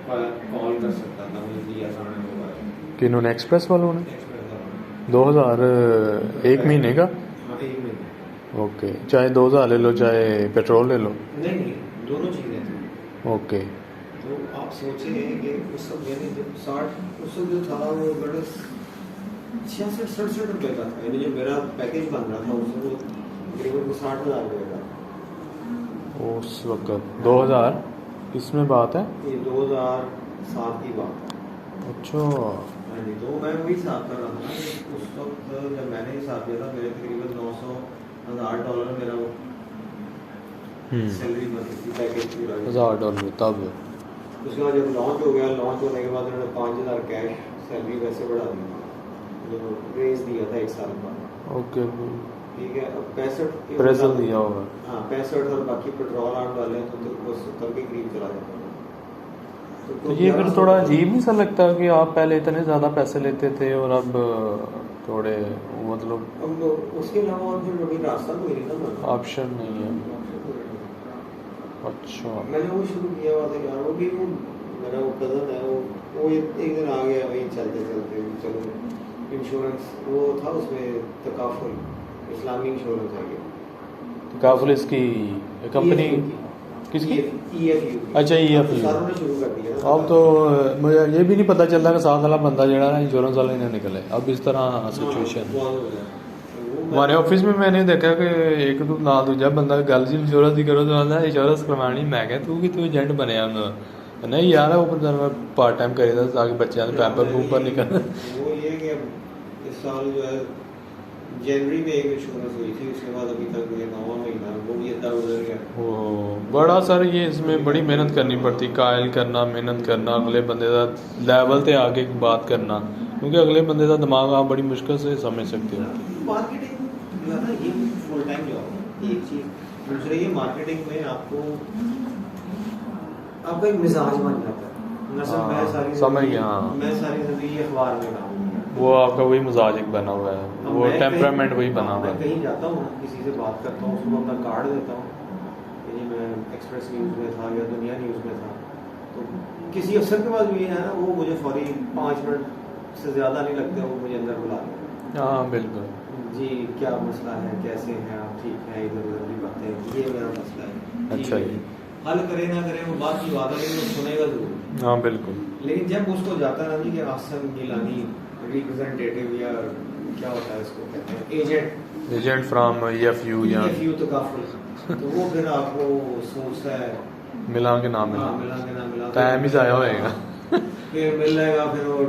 کال کر سکتا تھا مجھے آسان ہوگا. کہ انہوں نے ایکسپریس والوں نے ایکسپریس 2000 ایک مہینے کا. ہاں 1 مہینے. اوکے, چاہے 2000 لے لو چاہے پیٹرول لے لو. نہیں دونوں چیزیں تھیں. اوکے. تو آپ سوچیں کہ اس وقت یعنی جب 60 اس وقت جو تھا وہ بڑا 66-67 روپے کا تھا. یعنی جو میرا پیکیج بن رہا تھا اس وقت تقریباً 60,000 روپے کا. اس وقت 2000 کس میں بات ہے؟ یہ 2007 کی بات ہے. اچھا. ہاں جی. تو میں وہی حساب کر رہا تھا کہ اس وقت جب میں نے حساب کیا تھا میرے تقریباً $900,000 میرا وہ سیلری بنی تھی پیکیج پورا $1000 تب. اس کے بعد جب لانچ ہو گیا, لانچ ہونے کے بعد انہوں نے 5,000 کیش سیلری ویسے بڑھا دی, جو ریز دیا تھا 1 سال بعد. اوکے ٹھیک ہے. اب 65 پریزل دیا ہوگا. ہاں 65 اور باقی پیٹرول آن ڈالیں تو وہ 70 کے قریب چلا جاتا ہے. تو یہ پھر تھوڑا عجیب نہیں سا لگتا کہ آپ پہلے اتنے زیادہ پیسے لیتے تھے اور اب تھوڑے مطلب اب اس کے علاوہ اور پھر ابھی راستہ کوئی نہیں نا, آپشن نہیں ہے. اچھا. میں نے وہ شروع کیا ہوا تھا یار, وہ بھی میرا وہ کزن ہے, وہ ایک دن آ گیا وہیں چلتے چلتے چلو انشورنس وہ تھا اس میں تکافل اسلامی انشورنس ہے. یہ تکافل اس کی کمپنی کس کی؟ اچھا EFU. اب تو مجھے یہ بھی نہیں پتہ چلتا کہ ساتھ والا بندہ جڑا نا انشورنس والا نہیں نکلے. اب اس طرح سچویشن ہمارے آفس میں نے دیکھا کہ ایک نال دوجا بندہ گل جی انشورنس کی کرو تو آتا انشورنس کروانی. میں کہ تو ایجنٹ بنیا نہیں یار, وہ میں پارٹ ٹائم کری تھا تاکہ بچوں نے پیپر پوپر نہیں کرنا. وہ یہ کہ اس سال جو ہے جنوری میں ایک انشورنس ہوئی تھی, اس کے بعد ابھی تک یہ 9واں مہینہ وہ بھی اتنا گزر گیا. بڑا سر یہ اس میں بڑی محنت کرنی پڑتی, قائل کرنا, محنت کرنا, اگلے بندے کا لیول تے آگے بات کرنا, کیونکہ اگلے بندے کا دماغ آپ بڑی مشکل سے سمجھ سکتے ہو. مارکیٹنگ جو ہے نا یہ فل ٹائم جاب ہے ایک چیز. دوسرے یہ مارکیٹنگ میں آپ کو آپ کا ایک مزاج بن جاتا ہے. میں ساری زندگی اخبار میں کام کیا, وہ آپ کا وہی مزاج ایک بنا ہوا ہے, وہ ٹیمپرامنٹ وہی بنا ہوا ہے. میں کہیں جاتا ہوں کسی سے بات کرتا ہوں, اس کو اپنا کارڈ دیتا ہوں کہ میں ایکسپریس نیوز میں تھا یا دنیا نیوز میں تھا, تو کسی افسر کے پاس بھی ہے نا وہ مجھے فوری 5 منٹ سے زیادہ نہیں لگتے, وہ مجھے اندر بلا دیں. ہاں بالکل. جی کیا مسئلہ ہے, کیسے ہیں آپ, ٹھیک ہیں, ادھر ادھر کی باتیں, یہ میرا مسئلہ ہے. اچھا جی. حل کرے نہ کرے وہ بات کی بات ہے, لیکن وہ سنے گا ضرور. ہاں بالکل. لیکن جب اس کو جاتا ہے نا جی کہ آسن گیلانی ریپرزینٹیٹیو یا کیا ہوتا ہے اس کو کہتے ہیں ایجنٹ فرام EFU یا EFU تکافل, تو وہ پھر آپ کو سوچتا ہے ملا کے نام ملا ٹائم ہی ضائع ہوئے گا, پھر مل جائے گا, پھر وہ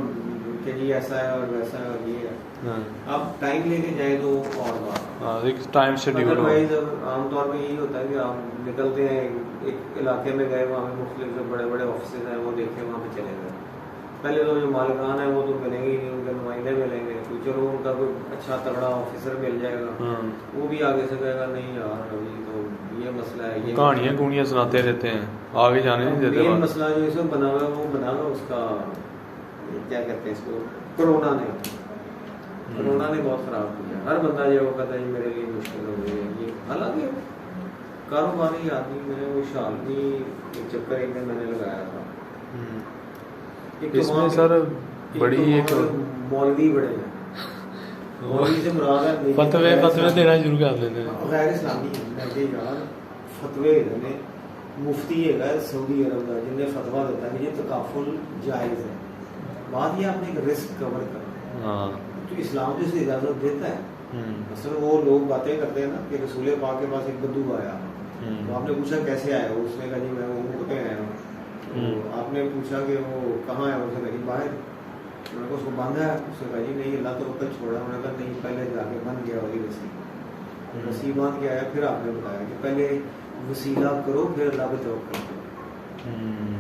کہ جی ایسا ہے اور ویسا ہے اور یہ ہے. آپ ٹائم لے کے جائیں تو اور بات, ایک ٹائم شیڈیول. عام طور پہ یہی ہوتا ہے کہ آپ نکلتے ہیں ایک علاقے میں گئے, وہاں پہ مختلف جو بڑے بڑے آفسز ہیں وہ دیکھے, وہاں پہ چلے گئے. پہلے تو جو مالکان ہیں وہ تو ملیں گے ہی نہیں, ان کے نمائندے ملیں گے, تو چلو ان کا کوئی اچھا تگڑا آفیسر مل جائے گا, وہ بھی آگے سے کہے گا نہیں یار ابھی تو یہ مسئلہ ہے, یہ کہانیاں سناتے رہتے ہیں, آگے جانے نہیں دیتے. مین مسئلہ جو اس وقت بنا ہوا ہے وہ بنا ہوا اس کا کیا کہتے ہیں اس کو, کرونا نے بہت خراب کیا. ہر بندہ یہ وہ کہتا ہے میرے لیے مشکل ہو گئی ہے یہ. حالانکہ کاروباری آدمی میں وہ شالنی ایک چکر ایک دن میں نے لگایا تھا. اس میں سر بڑی ایک مولوی بڑے ہیں, مولوی سے مراد ہے فتوے دینا شروع کر دیتے ہیں, غیر اسلامی ہے یار. فتوے نے مفتی ہے سعودی عرب کا جن نے فتوا دیتا ہے کہ یہ تکافل جائز ہے. بات یہ آپ نے ایک رسک کور کرنا, تو اسلام جو اسے اجازت دیتا ہے. مثلا وہ لوگ باتیں کرتے ہیں نا کہ رسول پاک کے پاس ایک بدو آیا, تو آپ نے پوچھا کیسے آیا, اس نے کہا جی میں وہ پہ آیا ہوں. آپ نے پوچھا کہ وہ کہاں ہے, اس نے کہا جی باہر. انہوں نے کہا اس کو باندھا ہے, اس نے کہا جی نہیں اللہ تو اوپر چھوڑا. انہوں نے کہا نہیں پہلے جا کے بن گیا والی رسی باندھ کے آیا, پھر آپ نے بتایا کہ پہلے وسیلہ کرو پھر اللہ پہ توکل کرو.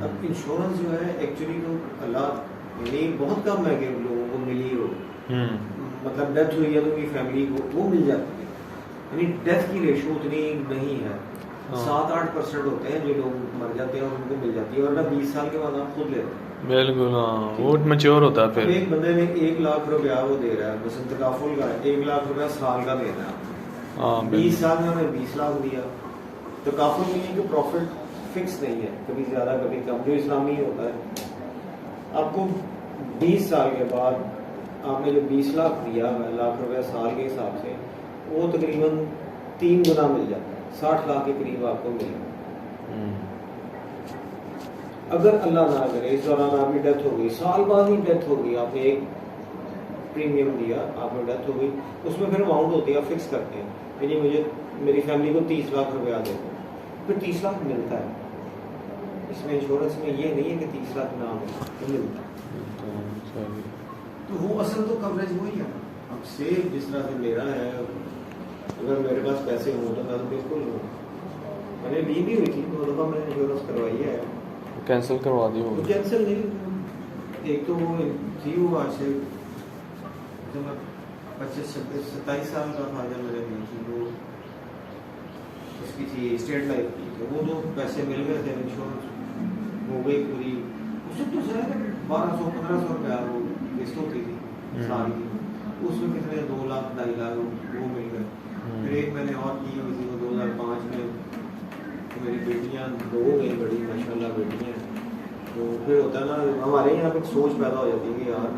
اب انشورنس جو ہے ایکچولی تو اللہ یعنی بہت کم ہے کہ لوگوں کو ملی ہو, مطلب ڈیتھ ہوئی ہے تو ان کی فیملی کو وہ مل جاتی ہے, یعنی ڈیتھ کی ریشو اتنی نہیں ہے. 7-8% ہوتے ہیں جو لوگ مر جاتے ہیں اور ان کو مل جاتی ہے, ورنہ 20 سال کے بعد آپ خود لیتے ہیں. بالکل وہ میچور ہوتا ہے. پھر ایک بندے نے 1 لاکھ روپیہ وہ دے رہا ہے, بس تکافل کا 1 لاکھ روپیہ سال کا دے رہا ہے, 20 سال میں ہمیں 20 لاکھ دیا. تکافل نہیں ہے کہ پروفٹ فکس نہیں ہے, کبھی زیادہ کبھی کم, جو اسلامی ہوتا ہے آپ کو 20 سال کے بعد آپ نے جو 20 لاکھ دیا ہے لاکھ روپے سال کے حساب سے وہ تقریباً 3 گنا مل جاتا ہے، 60 لاکھ کے قریب آپ کو ملے گا۔ اگر اللہ نہ کرے اس دوران آپ کی ڈیتھ ہو گئی، سال بعد ہی ڈیتھ ہو گئی، آپ نے ایک پریمیم دیا، آپ نے ڈیتھ ہو گئی، اس میں پھر اماؤنٹ ہوتی ہے، آپ فکس کرتے ہیں کہ جی مجھے میری فیملی کو 30 لاکھ روپیہ دے دو، پھر 30 لاکھ ملتا ہے۔ اس میں انشورنس میں یہ نہیں ہے کہ 30 لاکھ نہ ملتا ہے، تو وہ اصل تو کوریج وہی ہے۔ اب سیو جس طرح سے میرا ہے، اگر میرے پاس پیسے ہوں تو میں تو بالکل ہوں، میں نے لی بھی ہوئی تھی 2 دفعہ میں نے انشورنس کروائی ہے، کینسل کروا دی ہوگی؟ کینسل نہیں، ایک تو وہ تھی وہ آج سے جب میں 25-27 سال کا تھا جب میں نے لی تھی، وہ اس کی تھی اسٹیٹ لائف کی، تو وہ جو پیسے مل گئے تھے انشورنس ہو گئی پوری، اس وقت تو شاید 1200-1500 روپیہ وہ قسط ہوتی تھی سال کی، اس میں کتنے 2 لاکھ 2.5 لاکھ وہ مل گئے۔ پھر ایک میں نے اور کی ہوئی تھی وہ 2005 میں، میری بیٹیاں 2 ہو گئی بڑی ماشاء اللہ بیٹیاں، تو پھر ہوتا ہے نا ہمارے یہاں پہ سوچ پیدا ہو جاتی ہے کہ یار